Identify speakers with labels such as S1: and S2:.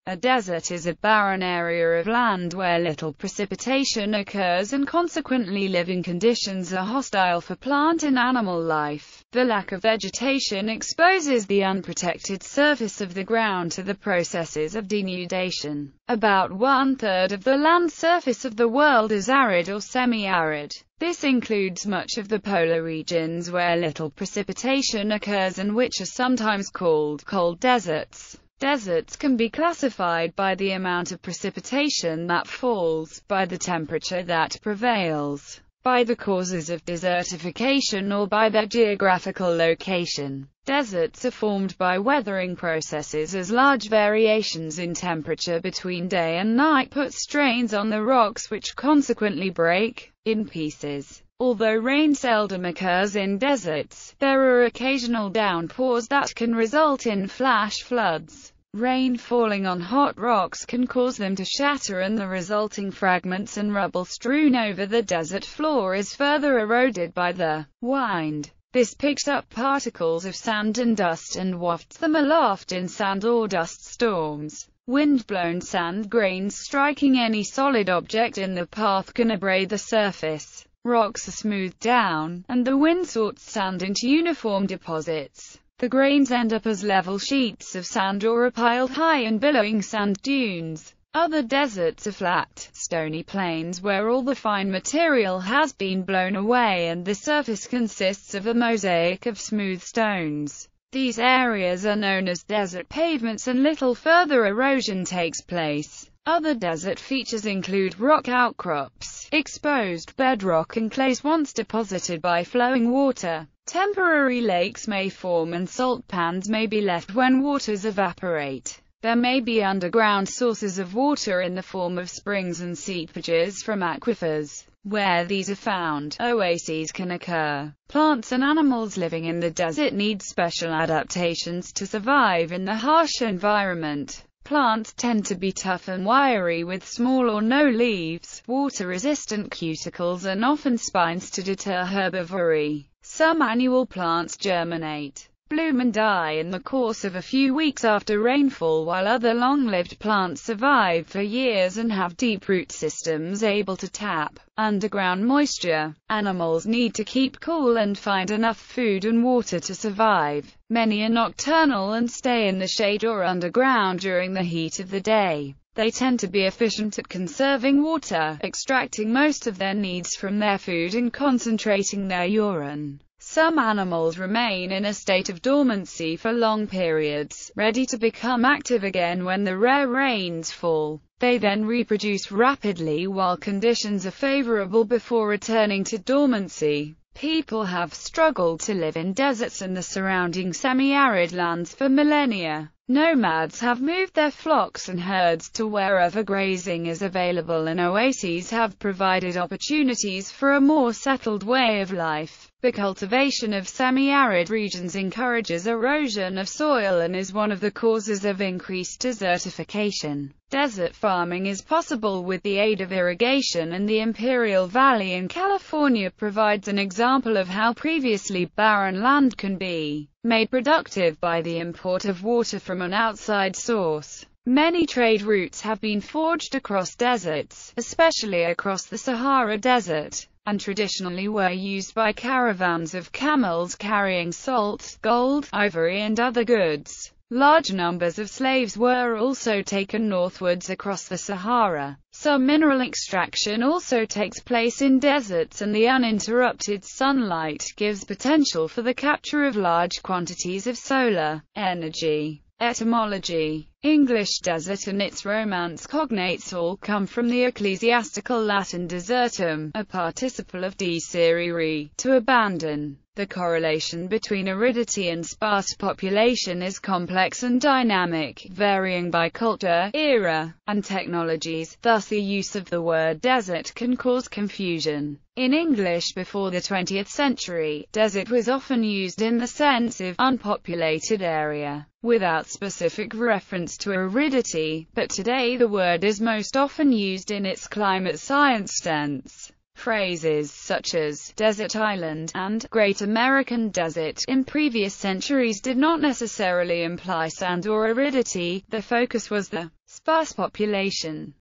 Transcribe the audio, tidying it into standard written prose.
S1: A desert is a barren area of land where little precipitation occurs and consequently living conditions are hostile for plant and animal life. The lack of vegetation exposes the unprotected surface of the ground to the processes of denudation. About one-third of the land surface of the world is arid or semi-arid. This includes much of the polar regions where little precipitation occurs and which are sometimes called cold deserts. Deserts can be classified by the amount of precipitation that falls, by the temperature that prevails, by the causes of desertification, or by their geographical location. Deserts are formed by weathering processes as large variations in temperature between day and night put strains on the rocks which consequently break in pieces. Although rain seldom occurs in deserts, there are occasional downpours that can result in flash floods. Rain falling on hot rocks can cause them to shatter, and the resulting fragments and rubble strewn over the desert floor is further eroded by the wind. This picks up particles of sand and dust and wafts them aloft in sand or dust storms. Wind-blown sand grains striking any solid object in the path can abrade the surface. Rocks are smoothed down, and the wind sorts sand into uniform deposits. The grains end up as level sheets of sand or are piled high in billowing sand dunes. Other deserts are flat, stony plains where all the fine material has been blown away and the surface consists of a mosaic of smooth stones. These areas are known as desert pavements and little further erosion takes place. Other desert features include rock outcrops, exposed bedrock and clays once deposited by flowing water. Temporary lakes may form and salt pans may be left when waters evaporate. There may be underground sources of water in the form of springs and seepages from aquifers. Where these are found, oases can occur. Plants and animals living in the desert need special adaptations to survive in the harsh environment. Plants tend to be tough and wiry with small or no leaves, water-resistant cuticles and often spines to deter herbivory. Some annual plants germinate, bloom and die in the course of a few weeks after rainfall, while other long-lived plants survive for years and have deep root systems able to tap underground moisture. Animals need to keep cool and find enough food and water to survive. Many are nocturnal and stay in the shade or underground during the heat of the day. They tend to be efficient at conserving water, extracting most of their needs from their food and concentrating their urine. Some animals remain in a state of dormancy for long periods, ready to become active again when the rare rains fall. They then reproduce rapidly while conditions are favorable before returning to dormancy. People have struggled to live in deserts and the surrounding semi-arid lands for millennia. Nomads have moved their flocks and herds to wherever grazing is available, and oases have provided opportunities for a more settled way of life. The cultivation of semi-arid regions encourages erosion of soil and is one of the causes of increased desertification. Desert farming is possible with the aid of irrigation, and the Imperial Valley in California provides an example of how previously barren land can be made productive by the import of water from an outside source. Many trade routes have been forged across deserts, especially across the Sahara Desert, and traditionally were used by caravans of camels carrying salt, gold, ivory and other goods. Large numbers of slaves were also taken northwards across the Sahara. Some mineral extraction also takes place in deserts, and the uninterrupted sunlight gives potential for the capture of large quantities of solar energy. Etymology. English desert and its Romance cognates all come from the ecclesiastical Latin desertum, a participle of deserere, to abandon. The correlation between aridity and sparse population is complex and dynamic, varying by culture, era, and technologies, thus the use of the word desert can cause confusion. In English before the 20th century, desert was often used in the sense of unpopulated area, without specific reference to aridity, but today the word is most often used in its climate science sense. Phrases such as desert island and Great American Desert in previous centuries did not necessarily imply sand or aridity. The focus was the Sparse population.